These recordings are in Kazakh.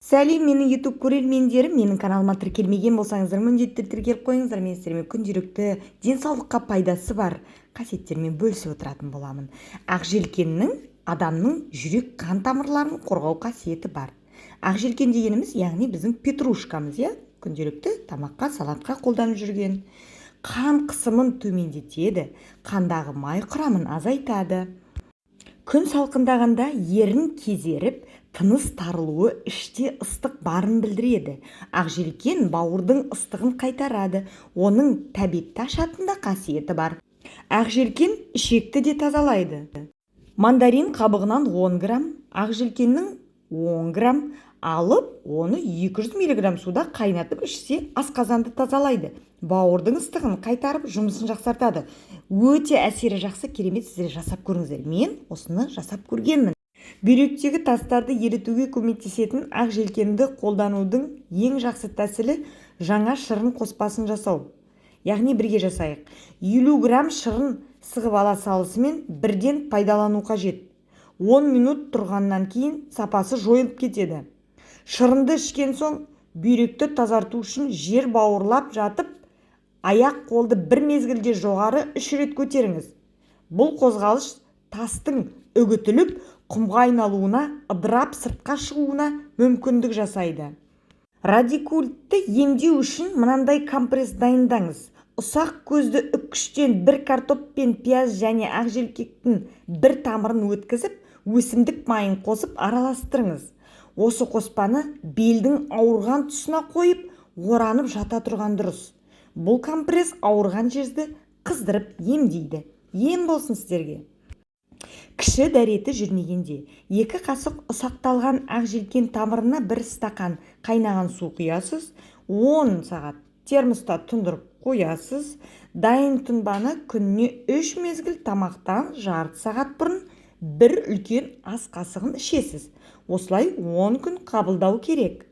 Сәлем, менің YouTube көрермендерім, менің каналыма тіркелмеген болсаңыздар, міндетті тіркеліп қойыңыздар. Мен сіздермен күнделікті денсаулыққа пайдасы бар қасиеттермен бөлісіп отыратын боламын. Ақжелкеннің адамның жүрек қан тамырларын қорғау қасиеті бар. Ақжелкен дегеніміз, яғни біздің петрушкамыз, күнделікті тамаққа, салатқа қолданып жүрген. Қан қысымын төмендетеді, қандағы май құрамын азайтады. Күн салқындағанда ерін кезеріп, тыныс тарылуы, іште ыстық барын білдіреді. Ақжелкен бауырдың ыстығын қайтарады. Оның тәбетті ашатында қасиеті бар. Ақжелкен ішекті де тазалайды. Мандарин қабығынан 10 грамм, ақжелкеннің 10 грамм алып, оны 200 мг суда қайнатып ішсе, асқазанды тазалайды. Бауырдың ыстығын қайтарып, жұмысын жақсартады. Өте әсері жақсы, керемет, сіздер жасап көріңіздер. Мен осыны жасап көргенмін. Бүйректегі тастарды ерітуге көмектесетін ақжелкенді қолданудың ең жақсы тәсілі жаңа шырын қоспасын жасау. Яғни бірге жасайық. 50 грамм шырын сығып ала салысымен бірден пайдалану қажет. 10 минут тұрғаннан кейін сапасы жойылып кетеді. Шырынды ішкен соң бүйректі тазарту үшін жер бауырлап жатып, аяқ қолды бір мезгілде жоғары 3 рет көтеріңіз. Бұл қозғалыс тастың үгітіліп, құмға айналуына, ыдырап сыртқа шығуына мүмкіндік жасайды. Радикулитті емдеу үшін мынандай компресс дайындаңыз. Ұсақ көзді үккіштен бір картоп пен пияз және ақжелкектің бір тамырын өткізіп, өсімдік майын қосып араластырыңыз. Осы қоспаны белдің ауырған тұсына қойып, оранып жата тұрған дұрыс. Бұл компресс ауырған жерді қыздырып емдейді. Ем болсын сіздерге. Кіші дәреті жүрмегенде 2 қасық ұсақталған ақжелкен тамырына 1 стақан қайнаған су құясыз, 10 сағат термоста тұндырып қоясыз. Дайын тұнбаны күніне 3 мезгіл тамақтан жарты сағат бұрын 1 үлкен ас қасығын ішесіз. Осылай 10 күн қабылдау керек.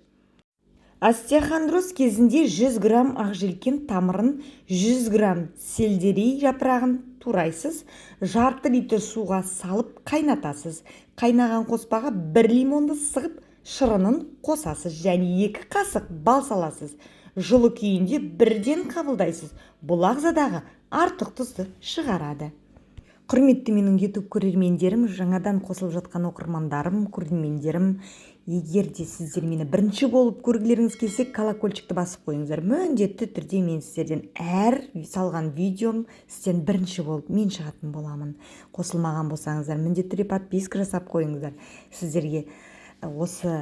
Остеохондроз кезінде 100 грамм ақжелкен тамырын, 100 грамм сельдерей жапырағын турайсыз, жарты литр суға салып қайнатасыз. Қайнаған қоспаға 1 лимонды сығып, шырынын қосасыз және 2 қасық бал саласыз. Жылы күйінде бірден қабылдайсыз. Бұл ағзадағы артық тұзды шығарады. Құрметті менің YouTube көрермендерім, жаңадан қосылып жатқан оқырмандарым, көрермендерім, егер де сіздер мені бірінші болып көргілеріңіз келсе, колокольчикті басып қойыңыздар. Міндетті түрде мен сіздерден әр салған видеом сізден бірінші болып мен шығатын боламын. Қосылмаған болсаңыздар, міндетті түрде подписка жасап қойыңыздар. Сіздерге осы,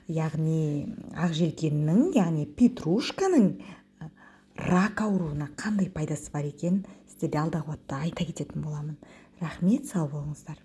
яғни ақжелкеннің, яғни петрушканың рак ауруына қандай пайдасы бар екен сіздерге алдағы уақытта айта кететін боламын. Рахмет, сау болыңыздар.